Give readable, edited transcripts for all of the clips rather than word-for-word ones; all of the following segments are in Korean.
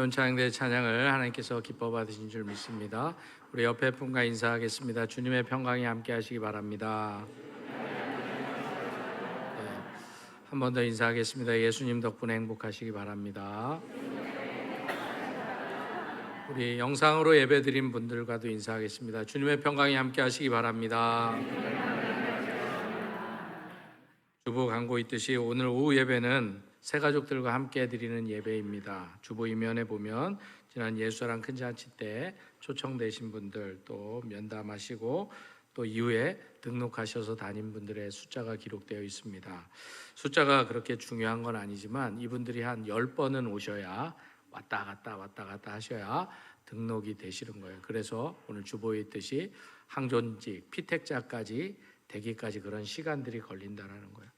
새로운 찬양대의 찬양을 하나님께서 기뻐 받으신 줄 믿습니다. 우리 옆에 분과 인사하겠습니다. 주님의 평강이 함께 하시기 바랍니다. 한 번 더 인사하겠습니다. 예수님 덕분에 행복하시기 바랍니다. 우리 영상으로 예배드린 분들과도 인사하겠습니다. 주님의 평강이 함께 하시기 바랍니다. 주보 광고 있듯이 오늘 오후 예배는 새 가족들과 함께 드리는 예배입니다. 주보 이면에 보면 지난 예수사랑 큰 잔치 때 초청되신 분들, 또 면담하시고 또 이후에 등록하셔서 다닌 분들의 숫자가 기록되어 있습니다. 숫자가 그렇게 중요한 건 아니지만 이분들이 한 10번은 오셔야 왔다 갔다 하셔야 등록이 되시는 거예요. 그래서 오늘 주보에 있듯이 항존직, 피택자까지 되기까지 그런 시간들이 걸린다는 거예요.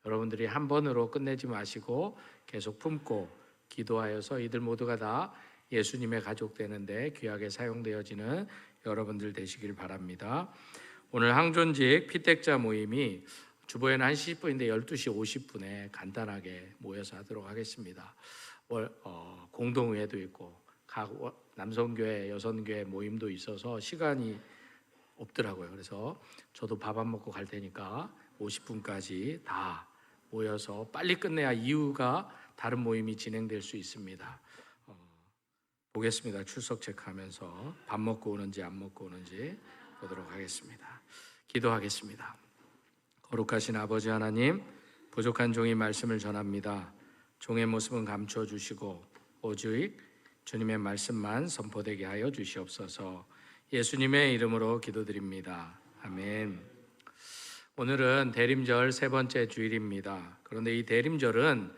여러분들이 한 번으로 끝내지 마시고 계속 품고 기도하여서 이들 모두가 다 예수님의 가족 되는데 귀하게 사용되어지는 여러분들 되시길 바랍니다. 오늘 항존직 피택자 모임이 주보에는 1시 10분인데 12시 50분에 간단하게 모여서 하도록 하겠습니다. 공동회도 있고 각 남성교회, 여성교회 모임도 있어서 시간이 없더라고요. 그래서 저도 밥 안 먹고 갈 테니까 50분까지 다 모여서 빨리 끝내야 이후가 다른 모임이 진행될 수 있습니다. 보겠습니다. 출석 체크하면서 밥 먹고 오는지 안 먹고 오는지 보도록 하겠습니다. 기도하겠습니다. 거룩하신 아버지 하나님, 부족한 종이 말씀을 전합니다. 종의 모습은 감추어 주시고 오직 주님의 말씀만 선포되게 하여 주시옵소서. 예수님의 이름으로 기도드립니다. 아멘. 오늘은 대림절 세 번째 주일입니다. 그런데 이 대림절은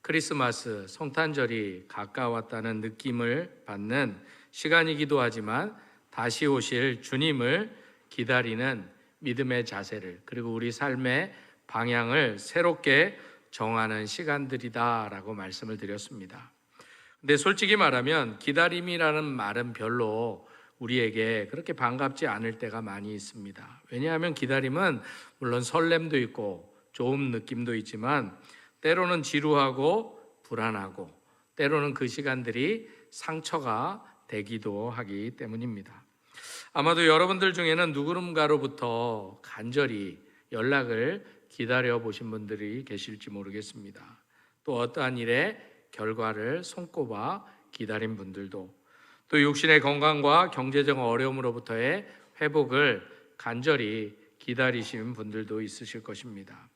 크리스마스, 성탄절이 가까웠다는 느낌을 받는 시간이기도 하지만 다시 오실 주님을 기다리는 믿음의 자세를, 그리고 우리 삶의 방향을 새롭게 정하는 시간들이다라고 말씀을 드렸습니다. 근데 솔직히 말하면 기다림이라는 말은 별로 우리에게 그렇게 반갑지 않을 때가 많이 있습니다. 왜냐하면 기다림은 물론 설렘도 있고 좋은 느낌도 있지만 때로는 지루하고 불안하고 때로는 그 시간들이 상처가 되기도 하기 때문입니다. 아마도 여러분들 중에는 누구른가로부터 간절히 연락을 기다려 보신 분들이 계실지 모르겠습니다. 또 어떠한 일의 결과를 손꼽아 기다린 분들도, 또 육신의 건강과 경제적 어려움으로부터의 회복을 간절히 기다리시는 분들도 있으실 것입니다.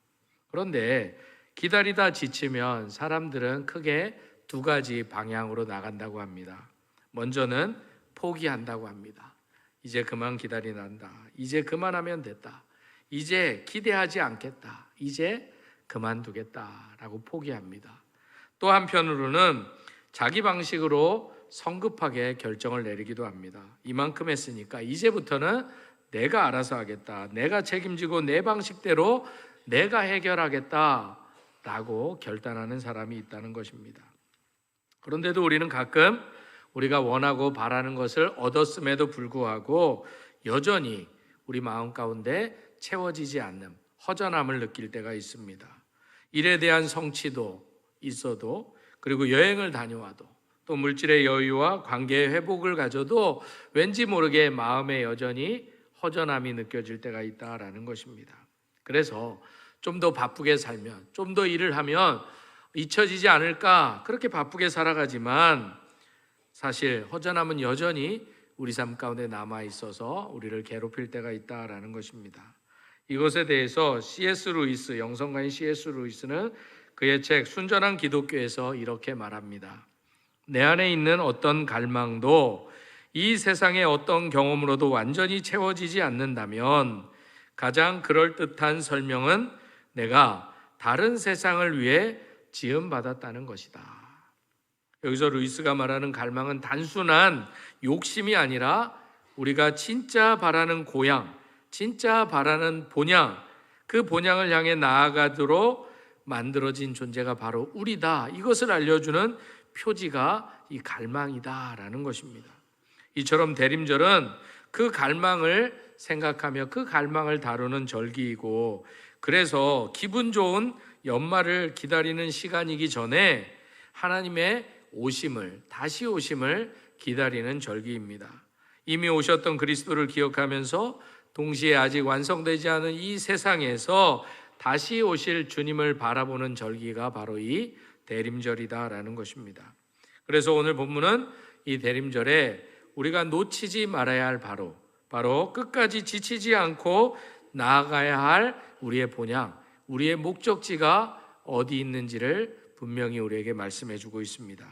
그런데 기다리다 지치면 사람들은 크게 두 가지 방향으로 나간다고 합니다. 먼저는 포기한다고 합니다. 이제 그만 기다리란다. 이제 그만하면 됐다. 이제 기대하지 않겠다. 이제 그만두겠다라고 포기합니다. 또 한편으로는 자기 방식으로 성급하게 결정을 내리기도 합니다. 이만큼 했으니까 이제부터는 내가 알아서 하겠다. 내가 책임지고 내 방식대로 내가 해결하겠다라고 결단하는 사람이 있다는 것입니다. 그런데도 우리는 가끔 우리가 원하고 바라는 것을 얻었음에도 불구하고 여전히 우리 마음 가운데 채워지지 않는 허전함을 느낄 때가 있습니다. 일에 대한 성취도 있어도, 그리고 여행을 다녀와도, 또 물질의 여유와 관계의 회복을 가져도 왠지 모르게 마음에 여전히 허전함이 느껴질 때가 있다라는 것입니다. 그래서 좀 더 바쁘게 살면, 좀 더 일을 하면 잊혀지지 않을까 그렇게 바쁘게 살아가지만 사실 허전함은 여전히 우리 삶 가운데 남아 있어서 우리를 괴롭힐 때가 있다라는 것입니다. 이것에 대해서 C.S. 루이스, 영성가인 C.S. 루이스는 그의 책 순전한 기독교에서 이렇게 말합니다. 내 안에 있는 어떤 갈망도 이 세상의 어떤 경험으로도 완전히 채워지지 않는다면 가장 그럴듯한 설명은 내가 다른 세상을 위해 지음받았다는 것이다. 여기서 루이스가 말하는 갈망은 단순한 욕심이 아니라 우리가 진짜 바라는 고향, 진짜 바라는 본향, 그 본향을 향해 나아가도록 만들어진 존재가 바로 우리다. 이것을 알려주는 표지가 이 갈망이다라는 것입니다. 이처럼 대림절은 그 갈망을 생각하며 그 갈망을 다루는 절기이고, 그래서 기분 좋은 연말을 기다리는 시간이기 전에 하나님의 오심을, 다시 오심을 기다리는 절기입니다. 이미 오셨던 그리스도를 기억하면서 동시에 아직 완성되지 않은 이 세상에서 다시 오실 주님을 바라보는 절기가 바로 이 대림절이다라는 것입니다. 그래서 오늘 본문은 이 대림절에 우리가 놓치지 말아야 할 바로 끝까지 지치지 않고 나아가야 할 우리의 본향, 우리의 목적지가 어디 있는지를 분명히 우리에게 말씀해 주고 있습니다.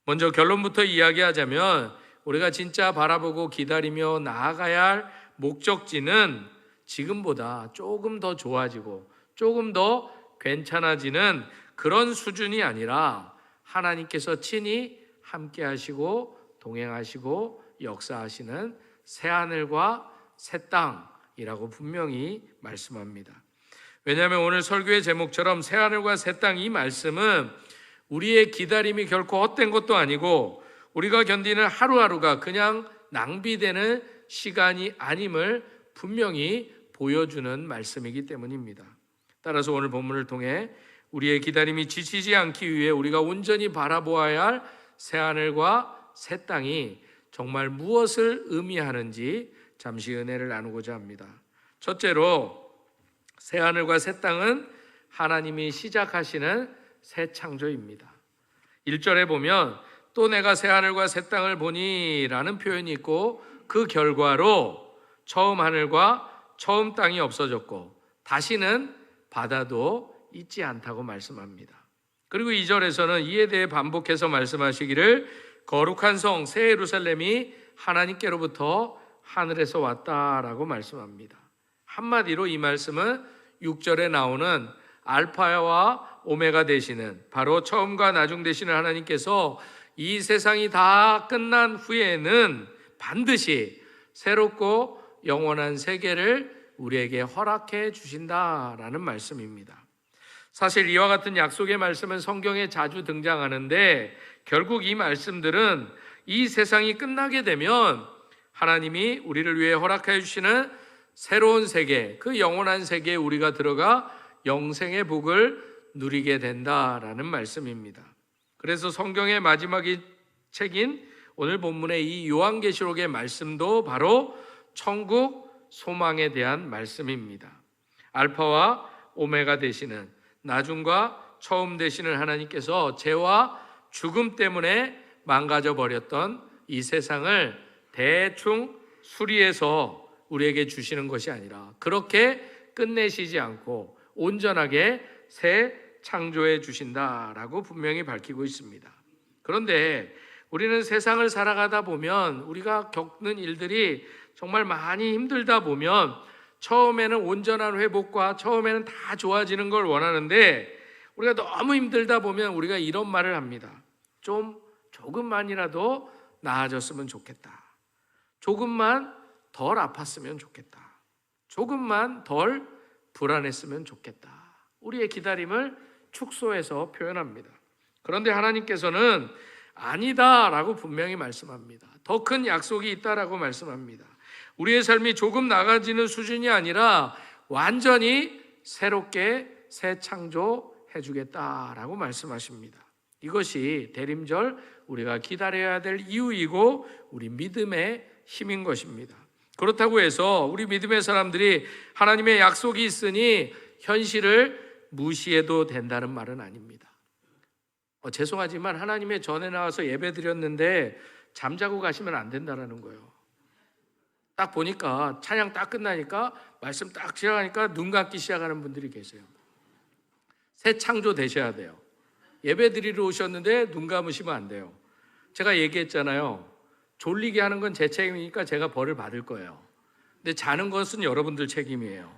먼저 결론부터 이야기하자면 우리가 진짜 바라보고 기다리며 나아가야 할 목적지는 지금보다 조금 더 좋아지고 조금 더 괜찮아지는 그런 수준이 아니라 하나님께서 친히 함께 하시고 동행하시고 역사하시는 새하늘과 새 땅이라고 분명히 말씀합니다. 왜냐하면 오늘 설교의 제목처럼 새하늘과 새 땅, 이 말씀은 우리의 기다림이 결코 헛된 것도 아니고 우리가 견디는 하루하루가 그냥 낭비되는 시간이 아님을 분명히 보여주는 말씀이기 때문입니다. 따라서 오늘 본문을 통해 우리의 기다림이 지치지 않기 위해 우리가 온전히 바라보아야 할 새하늘과 새 땅이 정말 무엇을 의미하는지 잠시 은혜를 나누고자 합니다. 첫째로 새하늘과 새 땅은 하나님이 시작하시는 새 창조입니다. 1절에 보면 또 내가 새하늘과 새 땅을 보니 라는 표현이 있고 그 결과로 처음 하늘과 처음 땅이 없어졌고 다시는 바다도 있지 않다고 말씀합니다. 그리고 2절에서는 이에 대해 반복해서 말씀하시기를 거룩한 성 새 예루살렘이 하나님께로부터 하늘에서 왔다라고 말씀합니다. 한마디로 이 말씀은 6절에 나오는 알파와 오메가 되시는 바로 처음과 나중 되시는 하나님께서 이 세상이 다 끝난 후에는 반드시 새롭고 영원한 세계를 우리에게 허락해 주신다라는 말씀입니다. 사실 이와 같은 약속의 말씀은 성경에 자주 등장하는데 결국 이 말씀들은 이 세상이 끝나게 되면 하나님이 우리를 위해 허락해 주시는 새로운 세계, 그 영원한 세계에 우리가 들어가 영생의 복을 누리게 된다라는 말씀입니다. 그래서 성경의 마지막 책인 오늘 본문의 이 요한계시록의 말씀도 바로 천국 소망에 대한 말씀입니다. 알파와 오메가 되시는 나중과 처음 되시는 하나님께서 죄와 죽음 때문에 망가져 버렸던 이 세상을 대충 수리해서 우리에게 주시는 것이 아니라 그렇게 끝내시지 않고 온전하게 새 창조해 주신다라고 분명히 밝히고 있습니다. 그런데 우리는 세상을 살아가다 보면 우리가 겪는 일들이 정말 많이 힘들다 보면 처음에는 온전한 회복과 처음에는 다 좋아지는 걸 원하는데 우리가 너무 힘들다 보면 우리가 이런 말을 합니다. 조금만이라도 나아졌으면 좋겠다. 조금만 덜 아팠으면 좋겠다. 조금만 덜 불안했으면 좋겠다. 우리의 기다림을 축소해서 표현합니다. 그런데 하나님께서는 아니다라고 분명히 말씀합니다. 더 큰 약속이 있다라고 말씀합니다. 우리의 삶이 조금 나아지는 수준이 아니라 완전히 새롭게 새 창조해 주겠다라고 말씀하십니다. 이것이 대림절 우리가 기다려야 될 이유이고 우리 믿음의 힘인 것입니다. 그렇다고 해서 우리 믿음의 사람들이 하나님의 약속이 있으니 현실을 무시해도 된다는 말은 아닙니다. 죄송하지만 하나님의 전에 나와서 예배 드렸는데 잠자고 가시면 안 된다는 거예요. 딱 보니까 찬양 딱 끝나니까 말씀 딱 시작하니까 눈 감기 시작하는 분들이 계세요. 새 창조 되셔야 돼요. 예배 드리러 오셨는데 눈 감으시면 안 돼요. 제가 얘기했잖아요. 졸리게 하는 건 제 책임이니까 제가 벌을 받을 거예요. 근데 자는 것은 여러분들 책임이에요.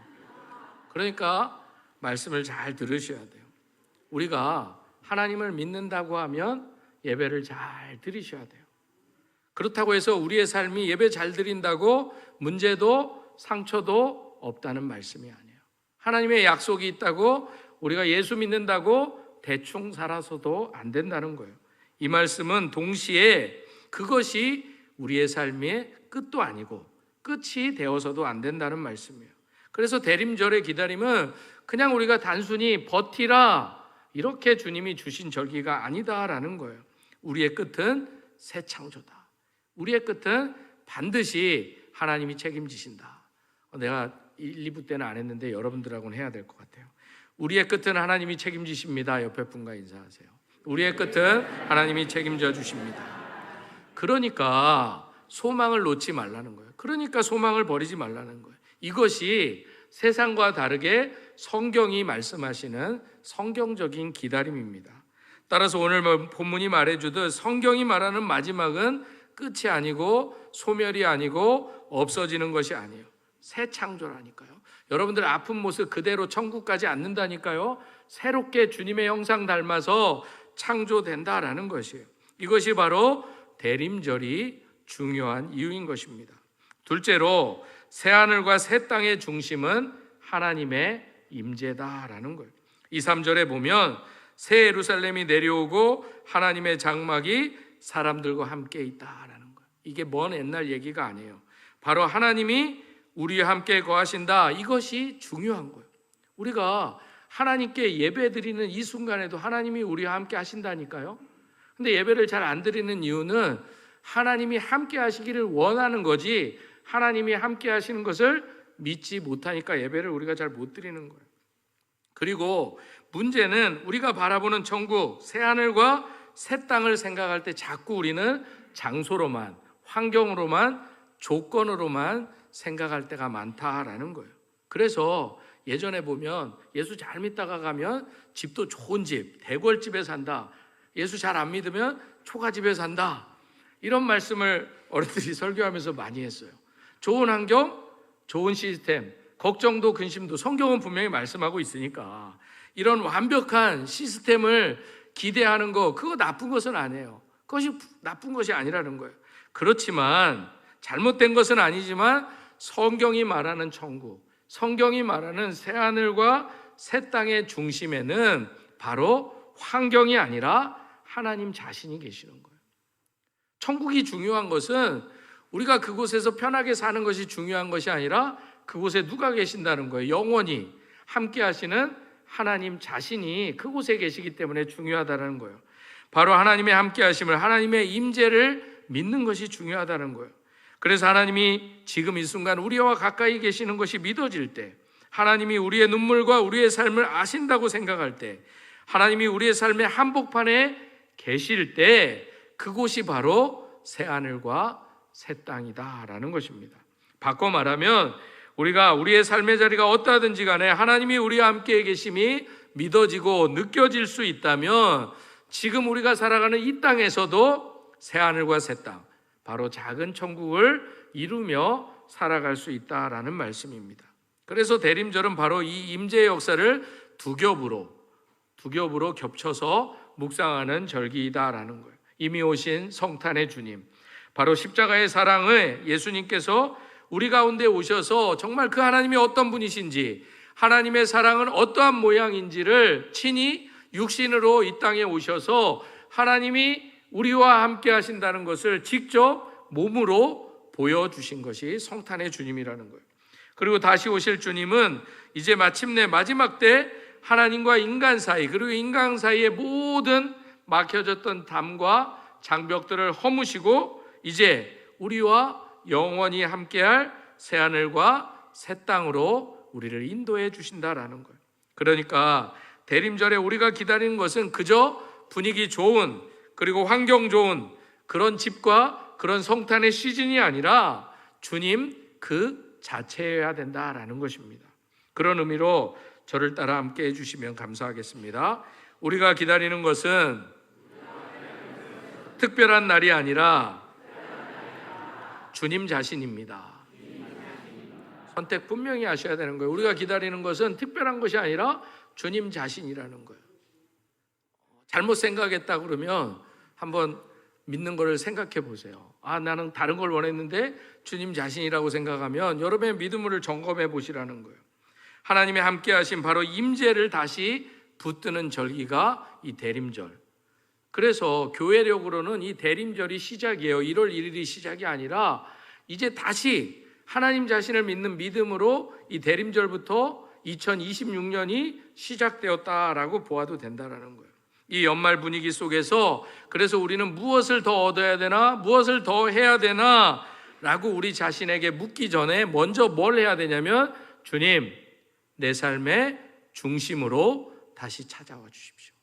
그러니까 말씀을 잘 들으셔야 돼요. 우리가 하나님을 믿는다고 하면 예배를 잘 드리셔야 돼요. 그렇다고 해서 우리의 삶이 예배 잘 드린다고 문제도 상처도 없다는 말씀이 아니에요. 하나님의 약속이 있다고 우리가 예수 믿는다고 대충 살아서도 안 된다는 거예요. 이 말씀은 동시에 그것이 우리의 삶의 끝도 아니고 끝이 되어서도 안 된다는 말씀이에요. 그래서 대림절의 기다림은 그냥 우리가 단순히 버티라 이렇게 주님이 주신 절기가 아니다라는 거예요. 우리의 끝은 새 창조다. 우리의 끝은 반드시 하나님이 책임지신다. 내가 1, 2부 때는 안 했는데 여러분들하고는 해야 될 것 같아요. 우리의 끝은 하나님이 책임지십니다. 옆에 분과 인사하세요. 우리의 끝은 하나님이 책임져 주십니다. 그러니까 소망을 놓지 말라는 거예요. 그러니까 소망을 버리지 말라는 거예요. 이것이 세상과 다르게 성경이 말씀하시는 성경적인 기다림입니다. 따라서 오늘 본문이 말해주듯 성경이 말하는 마지막은 끝이 아니고 소멸이 아니고 없어지는 것이 아니에요. 새 창조라니까요. 여러분들 아픈 모습 그대로 천국 가지 않는다니까요. 새롭게 주님의 형상 닮아서 창조된다라는 것이에요. 이것이 바로 대림절이 중요한 이유인 것입니다. 둘째로 새하늘과 새 땅의 중심은 하나님의 임재다라는 거예요. 2, 3절에 보면 새 예루살렘이 내려오고 하나님의 장막이 사람들과 함께 있다라는 거예요. 이게 먼 옛날 얘기가 아니에요. 바로 하나님이 우리와 함께 거하신다. 이것이 중요한 거예요. 우리가 하나님께 예배 드리는 이 순간에도 하나님이 우리와 함께 하신다니까요. 근데 예배를 잘 안 드리는 이유는 하나님이 함께 하시기를 원하는 거지 하나님이 함께 하시는 것을 믿지 못하니까 예배를 우리가 잘 못 드리는 거예요. 그리고 문제는 우리가 바라보는 천국, 새하늘과 새 땅을 생각할 때 자꾸 우리는 장소로만, 환경으로만, 조건으로만 생각할 때가 많다라는 거예요. 그래서 예전에 보면 예수 잘 믿다가 가면 집도 좋은 집, 대궐집에 산다. 예수 잘 안 믿으면 초가집에 산다. 이런 말씀을 어른들이 설교하면서 많이 했어요. 좋은 환경, 좋은 시스템, 걱정도 근심도 성경은 분명히 말씀하고 있으니까 이런 완벽한 시스템을 기대하는 거 그거 나쁜 것은 아니에요. 그것이 나쁜 것이 아니라는 거예요. 그렇지만 잘못된 것은 아니지만 성경이 말하는 천국, 성경이 말하는 새하늘과 새 땅의 중심에는 바로 환경이 아니라 하나님 자신이 계시는 거예요. 천국이 중요한 것은 우리가 그곳에서 편하게 사는 것이 중요한 것이 아니라 그곳에 누가 계신다는 거예요. 영원히 함께 하시는 하나님 자신이 그곳에 계시기 때문에 중요하다는 거예요. 바로 하나님의 함께 하심을, 하나님의 임재를 믿는 것이 중요하다는 거예요. 그래서 하나님이 지금 이 순간 우리와 가까이 계시는 것이 믿어질 때, 하나님이 우리의 눈물과 우리의 삶을 아신다고 생각할 때, 하나님이 우리의 삶의 한복판에 계실 때 그곳이 바로 새하늘과 새 땅이다라는 것입니다. 바꿔 말하면 우리가 우리의 삶의 자리가 어떠하든지 간에 하나님이 우리와 함께 계심이 믿어지고 느껴질 수 있다면 지금 우리가 살아가는 이 땅에서도 새하늘과 새 땅, 바로 작은 천국을 이루며 살아갈 수 있다라는 말씀입니다. 그래서 대림절은 바로 이 임재의 역사를 두 겹으로 겹쳐서 묵상하는 절기이다라는 거예요. 이미 오신 성탄의 주님, 바로 십자가의 사랑을 예수님께서 우리 가운데 오셔서 정말 그 하나님이 어떤 분이신지, 하나님의 사랑은 어떠한 모양인지를 친히 육신으로 이 땅에 오셔서 하나님이 우리와 함께 하신다는 것을 직접 몸으로 보여주신 것이 성탄의 주님이라는 거예요. 그리고 다시 오실 주님은 이제 마침내 마지막 때 하나님과 인간 사이, 그리고 인간 사이의 모든 막혀졌던 담과 장벽들을 허무시고 이제 우리와 영원히 함께할 새하늘과 새 땅으로 우리를 인도해 주신다라는 거예요. 그러니까 대림절에 우리가 기다리는 것은 그저 분위기 좋은, 그리고 환경 좋은 그런 집과 그런 성탄의 시즌이 아니라 주님 그 자체여야 된다라는 것입니다. 그런 의미로 저를 따라 함께 해주시면 감사하겠습니다. 우리가 기다리는 것은 특별한 날이 아니라 주님 자신입니다. 선택 분명히 하셔야 되는 거예요. 우리가 기다리는 것은 특별한 것이 아니라 주님 자신이라는 거예요. 잘못 생각했다 그러면 한번 믿는 것을 생각해 보세요. 나는 다른 걸 원했는데 주님 자신이라고 생각하면 여러분의 믿음을 점검해 보시라는 거예요. 하나님의 함께 하신 바로 임재를 다시 붙드는 절기가 이 대림절. 그래서 교회력으로는 이 대림절이 시작이에요. 1월 1일이 시작이 아니라 이제 다시 하나님 자신을 믿는 믿음으로 이 대림절부터 2026년이 시작되었다라고 보아도 된다라는 거예요. 이 연말 분위기 속에서 그래서 우리는 무엇을 더 얻어야 되나? 무엇을 더 해야 되나? 라고 우리 자신에게 묻기 전에 먼저 뭘 해야 되냐면 주님, 내 삶의 중심으로 다시 찾아와 주십시오.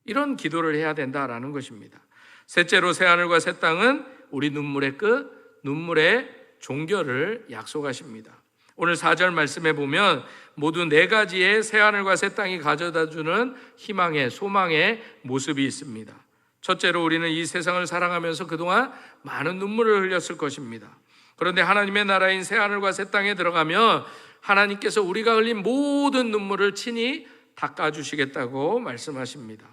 이런 기도를 해야 된다라는 것입니다. 셋째로 새하늘과 새 땅은 우리 눈물의 끝, 눈물의 종결을 약속하십니다. 오늘 4절 말씀에 보면 모두 4가지의 새하늘과 새 땅이 가져다주는 희망의, 소망의 모습이 있습니다. 첫째로 우리는 이 세상을 살아가면서 그동안 많은 눈물을 흘렸을 것입니다. 그런데 하나님의 나라인 새하늘과 새 땅에 들어가면 하나님께서 우리가 흘린 모든 눈물을 친히 닦아주시겠다고 말씀하십니다.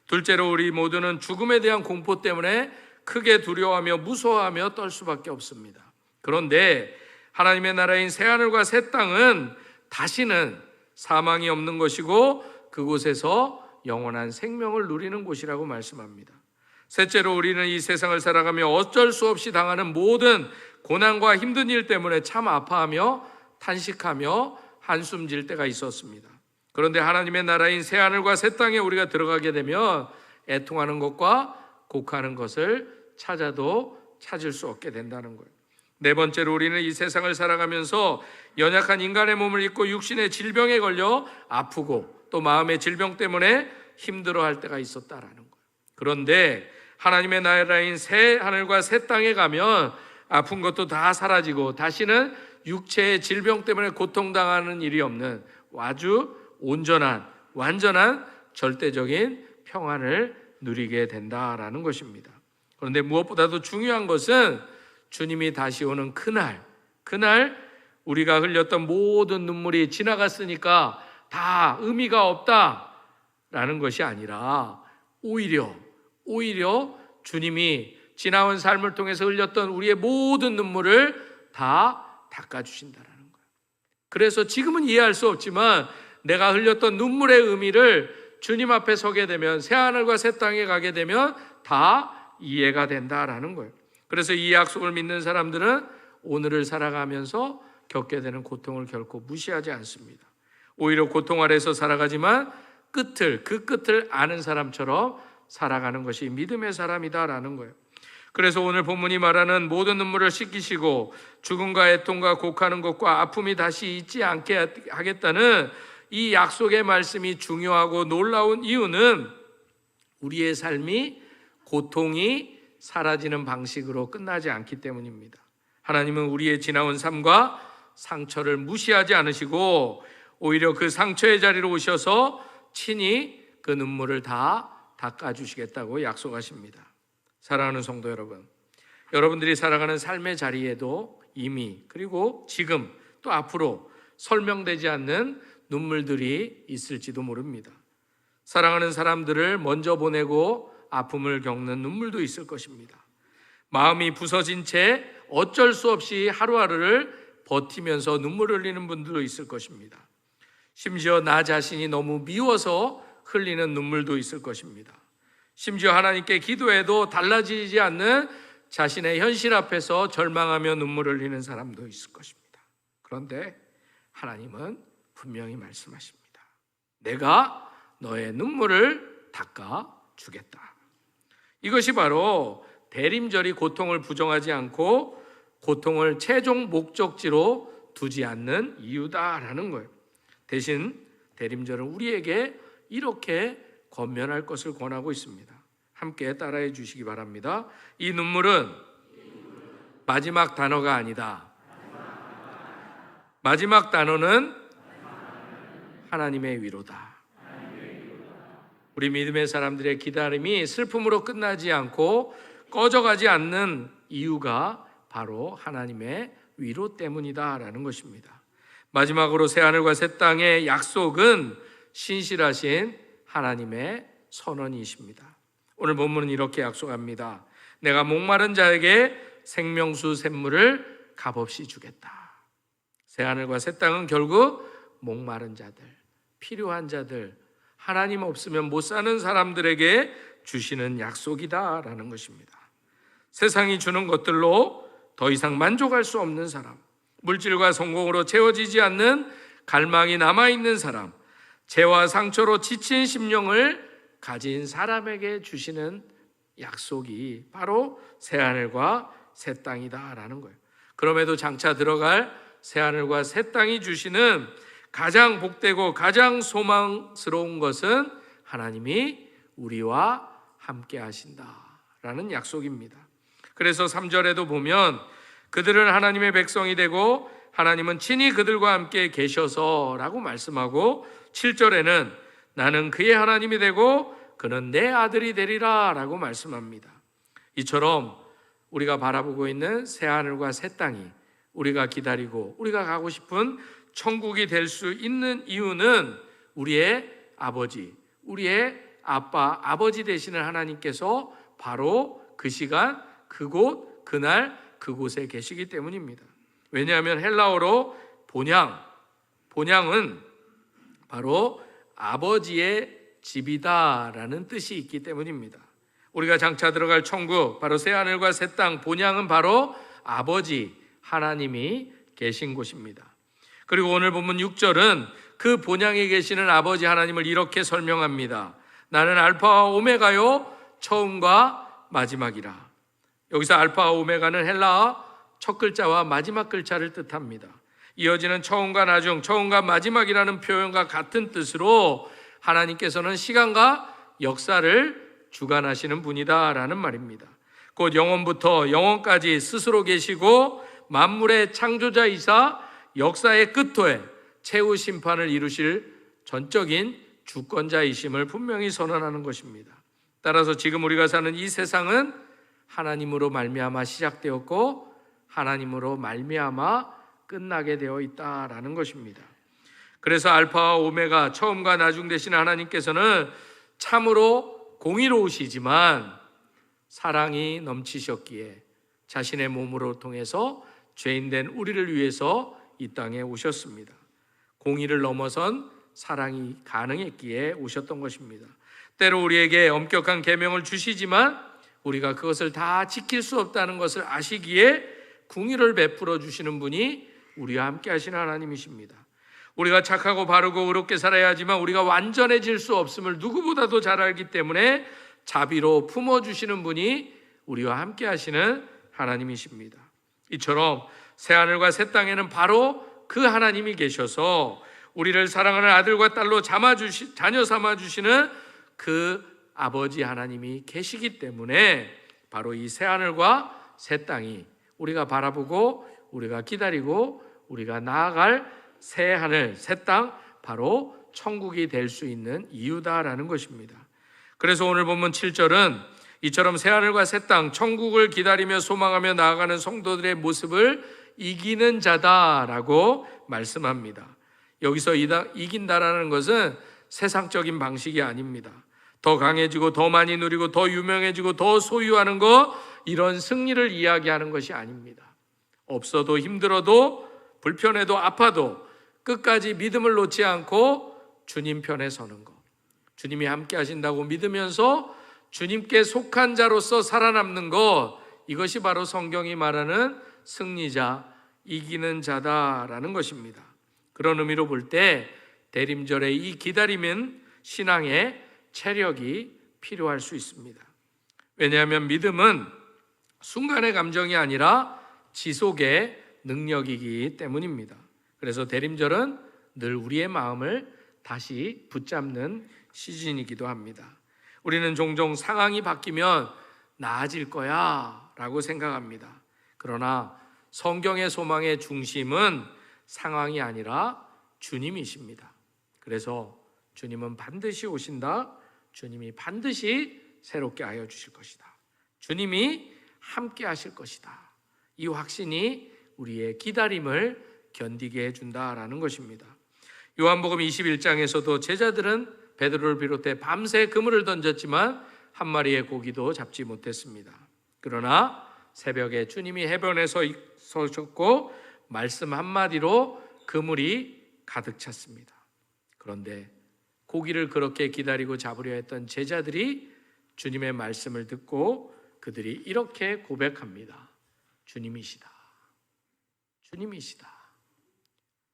둘째로 우리 모두는 죽음에 대한 공포 때문에 크게 두려워하며 무서워하며 떨 수밖에 없습니다. 그런데 하나님의 나라인 새하늘과 새 땅은 다시는 사망이 없는 것이고 그곳에서 영원한 생명을 누리는 곳이라고 말씀합니다. 셋째로 우리는 이 세상을 살아가며 어쩔 수 없이 당하는 모든 고난과 힘든 일 때문에 참 아파하며 탄식하며 한숨 질 때가 있었습니다. 그런데 하나님의 나라인 새하늘과 새 땅에 우리가 들어가게 되면 애통하는 것과 곡하는 것을 찾아도 찾을 수 없게 된다는 거예요. 네 번째로 우리는 이 세상을 살아가면서 연약한 인간의 몸을 입고 육신의 질병에 걸려 아프고 또 마음의 질병 때문에 힘들어할 때가 있었다라는 거예요. 그런데 하나님의 나라인 새 하늘과 새 땅에 가면 아픈 것도 다 사라지고 다시는 육체의 질병 때문에 고통당하는 일이 없는 아주 온전한 완전한 절대적인 평안을 누리게 된다라는 것입니다. 그런데 무엇보다도 중요한 것은 주님이 다시 오는 그날 우리가 흘렸던 모든 눈물이 지나갔으니까 다 의미가 없다라는 것이 아니라 오히려 주님이 지나온 삶을 통해서 흘렸던 우리의 모든 눈물을 다 닦아주신다라는 거예요. 그래서 지금은 이해할 수 없지만 내가 흘렸던 눈물의 의미를 주님 앞에 서게 되면 새하늘과 새 땅에 가게 되면 다 이해가 된다라는 거예요. 그래서 이 약속을 믿는 사람들은 오늘을 살아가면서 겪게 되는 고통을 결코 무시하지 않습니다. 오히려 고통 아래서 살아가지만 그 끝을 아는 사람처럼 살아가는 것이 믿음의 사람이다라는 거예요. 그래서 오늘 본문이 말하는 모든 눈물을 씻기시고 죽음과 애통과 곡하는 것과 아픔이 다시 있지 않게 하겠다는 이 약속의 말씀이 중요하고 놀라운 이유는 우리의 삶이 고통이 사라지는 방식으로 끝나지 않기 때문입니다. 하나님은 우리의 지나온 삶과 상처를 무시하지 않으시고 오히려 그 상처의 자리로 오셔서 친히 그 눈물을 다 닦아주시겠다고 약속하십니다. 사랑하는 성도 여러분, 여러분들이 살아가는 삶의 자리에도 이미 그리고 지금 또 앞으로 설명되지 않는 눈물들이 있을지도 모릅니다. 사랑하는 사람들을 먼저 보내고 아픔을 겪는 눈물도 있을 것입니다. 마음이 부서진 채 어쩔 수 없이 하루하루를 버티면서 눈물을 흘리는 분들도 있을 것입니다. 심지어 나 자신이 너무 미워서 흘리는 눈물도 있을 것입니다. 심지어 하나님께 기도해도 달라지지 않는 자신의 현실 앞에서 절망하며 눈물을 흘리는 사람도 있을 것입니다. 그런데 하나님은 분명히 말씀하십니다. 내가 너의 눈물을 닦아주겠다. 이것이 바로 대림절이 고통을 부정하지 않고 고통을 최종 목적지로 두지 않는 이유다라는 거예요. 대신 대림절은 우리에게 이렇게 권면할 것을 권하고 있습니다. 함께 따라해 주시기 바랍니다. 이 눈물은 마지막 단어가 아니다. 마지막 단어는 하나님의 위로다. 우리 믿음의 사람들의 기다림이 슬픔으로 끝나지 않고 꺼져가지 않는 이유가 바로 하나님의 위로 때문이다라는 것입니다. 마지막으로 새하늘과 새 땅의 약속은 신실하신 하나님의 선언이십니다. 오늘 본문은 이렇게 약속합니다. 내가 목마른 자에게 생명수 샘물을 값없이 주겠다. 새하늘과 새 땅은 결국 목마른 자들, 필요한 자들, 하나님 없으면 못 사는 사람들에게 주시는 약속이다라는 것입니다. 세상이 주는 것들로 더 이상 만족할 수 없는 사람, 물질과 성공으로 채워지지 않는 갈망이 남아있는 사람, 죄와 상처로 지친 심령을 가진 사람에게 주시는 약속이 바로 새하늘과 새 땅이다라는 거예요. 그럼에도 장차 들어갈 새하늘과 새 땅이 주시는 가장 복되고 가장 소망스러운 것은 하나님이 우리와 함께 하신다라는 약속입니다. 그래서 3절에도 보면 그들은 하나님의 백성이 되고 하나님은 친히 그들과 함께 계셔서 라고 말씀하고 7절에는 나는 그의 하나님이 되고 그는 내 아들이 되리라 라고 말씀합니다. 이처럼 우리가 바라보고 있는 새하늘과 새 땅이 우리가 기다리고 우리가 가고 싶은 천국이 될 수 있는 이유는 우리의 아버지, 우리의 아빠, 아버지 되시는 하나님께서 바로 그 시간, 그곳, 그날, 그곳에 계시기 때문입니다. 왜냐하면 헬라어로 본향은 바로 아버지의 집이다라는 뜻이 있기 때문입니다. 우리가 장차 들어갈 천국, 바로 새하늘과 새 땅, 본향은 바로 아버지 하나님이 계신 곳입니다. 그리고 오늘 본문 6절은 그 본향에 계시는 아버지 하나님을 이렇게 설명합니다. 나는 알파와 오메가요, 처음과 마지막이라. 여기서 알파와 오메가는 헬라어 첫 글자와 마지막 글자를 뜻합니다. 이어지는 처음과 나중, 처음과 마지막이라는 표현과 같은 뜻으로 하나님께서는 시간과 역사를 주관하시는 분이다라는 말입니다. 곧 영원부터 영원까지 스스로 계시고 만물의 창조자이사 역사의 끝토에 최후 심판을 이루실 전적인 주권자이심을 분명히 선언하는 것입니다. 따라서 지금 우리가 사는 이 세상은 하나님으로 말미암아 시작되었고 하나님으로 말미암아 끝나게 되어 있다라는 것입니다. 그래서 알파와 오메가, 처음과 나중 되신 하나님께서는 참으로 공의로우시지만 사랑이 넘치셨기에 자신의 몸으로 통해서 죄인된 우리를 위해서 이 땅에 오셨습니다. 공의를 넘어선 사랑이 가능했기에 오셨던 것입니다. 때로 우리에게 엄격한 계명을 주시지만 우리가 그것을 다 지킬 수 없다는 것을 아시기에 궁의를 베풀어 주시는 분이 우리와 함께 하시는 하나님이십니다. 우리가 착하고 바르고 의롭게 살아야 하지만 우리가 완전해질 수 없음을 누구보다도 잘 알기 때문에 자비로 품어주시는 분이 우리와 함께 하시는 하나님이십니다. 이처럼 새하늘과 새 땅에는 바로 그 하나님이 계셔서 우리를 사랑하는 아들과 딸로 자녀 삼아주시는 그 아버지 하나님이 계시기 때문에 바로 이 새하늘과 새 땅이 우리가 바라보고 우리가 기다리고 우리가 나아갈 새하늘, 새 땅, 바로 천국이 될 수 있는 이유다라는 것입니다. 그래서 오늘 본문 7절은 이처럼 새하늘과 새 땅, 천국을 기다리며 소망하며 나아가는 성도들의 모습을 이기는 자다라고 말씀합니다. 여기서 이긴다라는 것은 세상적인 방식이 아닙니다. 더 강해지고 더 많이 누리고 더 유명해지고 더 소유하는 것, 이런 승리를 이야기하는 것이 아닙니다. 없어도 힘들어도 불편해도 아파도 끝까지 믿음을 놓지 않고 주님 편에 서는 것, 주님이 함께 하신다고 믿으면서 주님께 속한 자로서 살아남는 것, 이것이 바로 성경이 말하는 승리자, 이기는 자다라는 것입니다. 그런 의미로 볼 때 대림절의 이 기다림은 신앙의 체력이 필요할 수 있습니다. 왜냐하면 믿음은 순간의 감정이 아니라 지속의 능력이기 때문입니다. 그래서 대림절은 늘 우리의 마음을 다시 붙잡는 시즌이기도 합니다. 우리는 종종 상황이 바뀌면 나아질 거야 라고 생각합니다. 그러나 성경의 소망의 중심은 상황이 아니라 주님이십니다. 그래서 주님은 반드시 오신다. 주님이 반드시 새롭게 하여 주실 것이다. 주님이 함께 하실 것이다. 이 확신이 우리의 기다림을 견디게 해준다라는 것입니다. 요한복음 21장에서도 제자들은 베드로를 비롯해 밤새 그물을 던졌지만 한 마리의 고기도 잡지 못했습니다. 그러나 새벽에 주님이 해변에 서셨고 말씀 한마디로 그물이 가득 찼습니다. 그런데 고기를 그렇게 기다리고 잡으려 했던 제자들이 주님의 말씀을 듣고 그들이 이렇게 고백합니다. 주님이시다. 주님이시다.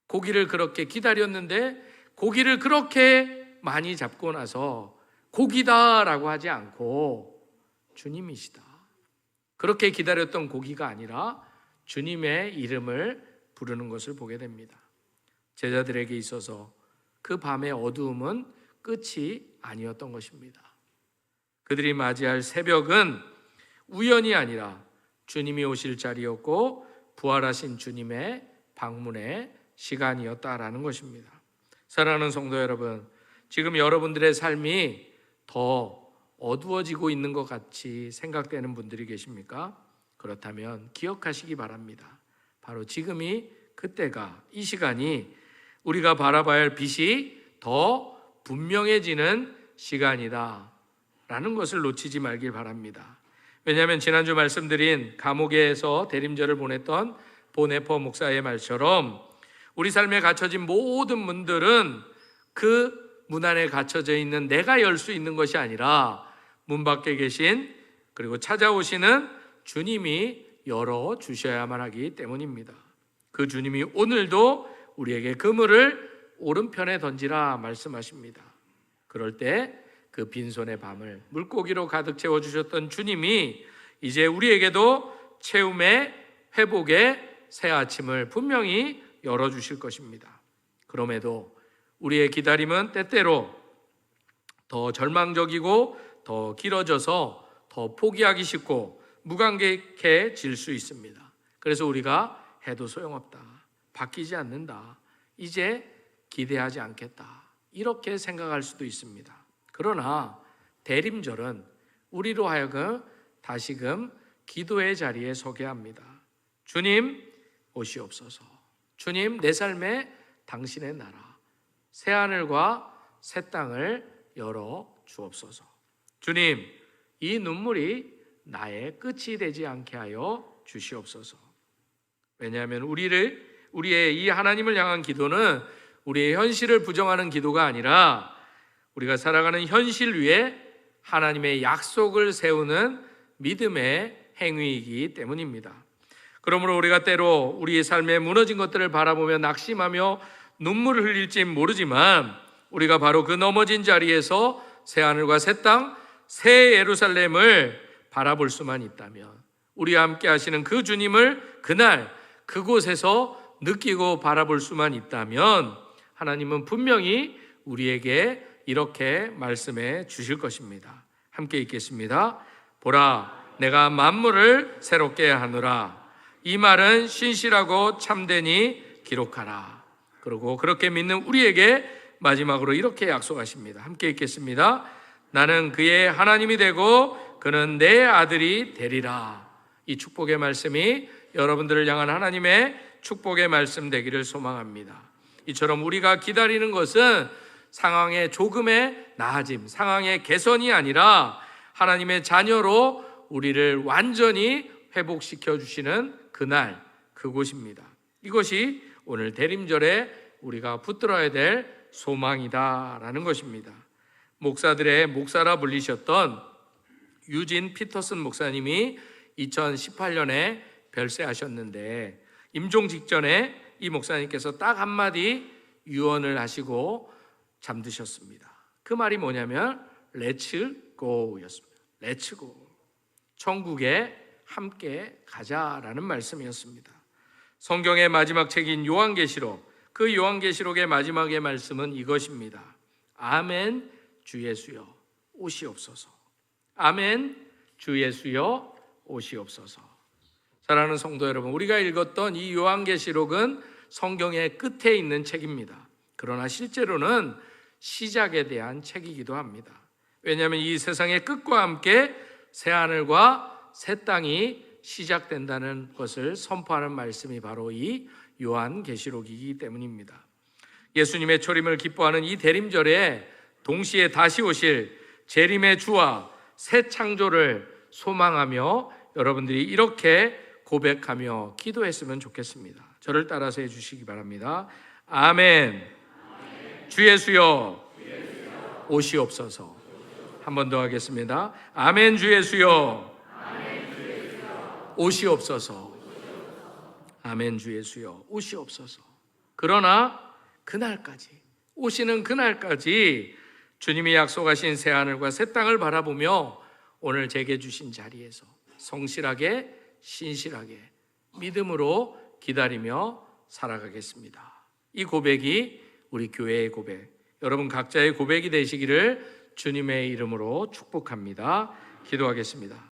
고기를 그렇게 기다렸는데 고기를 그렇게 많이 잡고 나서 고기다라고 하지 않고 주님이시다. 그렇게 기다렸던 고기가 아니라 주님의 이름을 부르는 것을 보게 됩니다. 제자들에게 있어서 그 밤의 어두움은 끝이 아니었던 것입니다. 그들이 맞이할 새벽은 우연이 아니라 주님이 오실 자리였고 부활하신 주님의 방문의 시간이었다라는 것입니다. 사랑하는 성도 여러분, 지금 여러분들의 삶이 더 어두워지고 있는 것 같이 생각되는 분들이 계십니까? 그렇다면 기억하시기 바랍니다. 바로 지금이 그때가, 이 시간이 우리가 바라봐야 할 빛이 더 분명해지는 시간이다 라는 것을 놓치지 말길 바랍니다. 왜냐하면 지난주 말씀드린 감옥에서 대림절을 보냈던 보네퍼 목사의 말처럼 우리 삶에 갇혀진 모든 문들은 그 문 안에 갇혀져 있는 내가 열 수 있는 것이 아니라 문 밖에 계신, 그리고 찾아오시는 주님이 열어주셔야만 하기 때문입니다. 그 주님이 오늘도 우리에게 그물을 오른편에 던지라 말씀하십니다. 그럴 때 그 빈손의 밤을 물고기로 가득 채워주셨던 주님이 이제 우리에게도 채움의, 회복의 새 아침을 분명히 열어주실 것입니다. 그럼에도 우리의 기다림은 때때로 더 절망적이고 더 길어져서 더 포기하기 쉽고 무감각해질 수 있습니다. 그래서 우리가 해도 소용없다, 바뀌지 않는다, 이제 기대하지 않겠다, 이렇게 생각할 수도 있습니다. 그러나 대림절은 우리로 하여금 다시금 기도의 자리에 서게 합니다. 주님 오시옵소서. 주님, 내 삶에 당신의 나라, 새하늘과 새 땅을 열어 주옵소서. 주님, 이 눈물이 나의 끝이 되지 않게 하여 주시옵소서. 왜냐하면 우리의 이 하나님을 향한 기도는 우리의 현실을 부정하는 기도가 아니라 우리가 살아가는 현실 위에 하나님의 약속을 세우는 믿음의 행위이기 때문입니다. 그러므로 우리가 때로 우리의 삶에 무너진 것들을 바라보며 낙심하며 눈물을 흘릴지 모르지만 우리가 바로 그 넘어진 자리에서 새하늘과 새 땅, 새 예루살렘을 바라볼 수만 있다면, 우리와 함께 하시는 그 주님을 그날 그곳에서 느끼고 바라볼 수만 있다면 하나님은 분명히 우리에게 이렇게 말씀해 주실 것입니다. 함께 읽겠습니다. 보라, 내가 만물을 새롭게 하노라. 이 말은 신실하고 참되니 기록하라. 그리고 그렇게 믿는 우리에게 마지막으로 이렇게 약속하십니다. 함께 읽겠습니다. 나는 그의 하나님이 되고 그는 내 아들이 되리라. 이 축복의 말씀이 여러분들을 향한 하나님의 축복의 말씀 되기를 소망합니다. 이처럼 우리가 기다리는 것은 상황의 조금의 나아짐, 상황의 개선이 아니라 하나님의 자녀로 우리를 완전히 회복시켜 주시는 그날, 그곳입니다. 이것이 오늘 대림절에 우리가 붙들어야 될 소망이다라는 것입니다. 목사들의 목사라 불리셨던 유진 피터슨 목사님이 2018년에 별세하셨는데 임종 직전에 이 목사님께서 딱 한마디 유언을 하시고 잠드셨습니다. 그 말이 뭐냐면 Let's go였습니다. Let's go. 천국에 함께 가자라는 말씀이었습니다. 성경의 마지막 책인 요한계시록, 그 요한계시록의 마지막의 말씀은 이것입니다. 아멘 주 예수여 오시옵소서. 아멘 주 예수여 오시옵소서. 사랑하는 성도 여러분, 우리가 읽었던 이 요한계시록은 성경의 끝에 있는 책입니다. 그러나 실제로는 시작에 대한 책이기도 합니다. 왜냐하면 이 세상의 끝과 함께 새하늘과 새 땅이 시작된다는 것을 선포하는 말씀이 바로 이 요한계시록이기 때문입니다. 예수님의 초림을 기뻐하는 이 대림절에 동시에 다시 오실 재림의 주와 새 창조를 소망하며 여러분들이 이렇게 고백하며 기도했으면 좋겠습니다. 저를 따라서 해주시기 바랍니다. 아멘. 주 예수여 오시옵소서. 한 번 더 하겠습니다. 아멘. 주 예수여 오시옵소서. 아멘. 주 예수여 오시옵소서. 그러나 그날까지, 오시는 그날까지 주님이 약속하신 새 하늘과 새 땅을 바라보며 오늘 제게 주신 자리에서 성실하게 신실하게 믿음으로 기다리며 살아가겠습니다. 이 고백이 우리 교회의 고백, 여러분 각자의 고백이 되시기를 주님의 이름으로 축복합니다. 기도하겠습니다.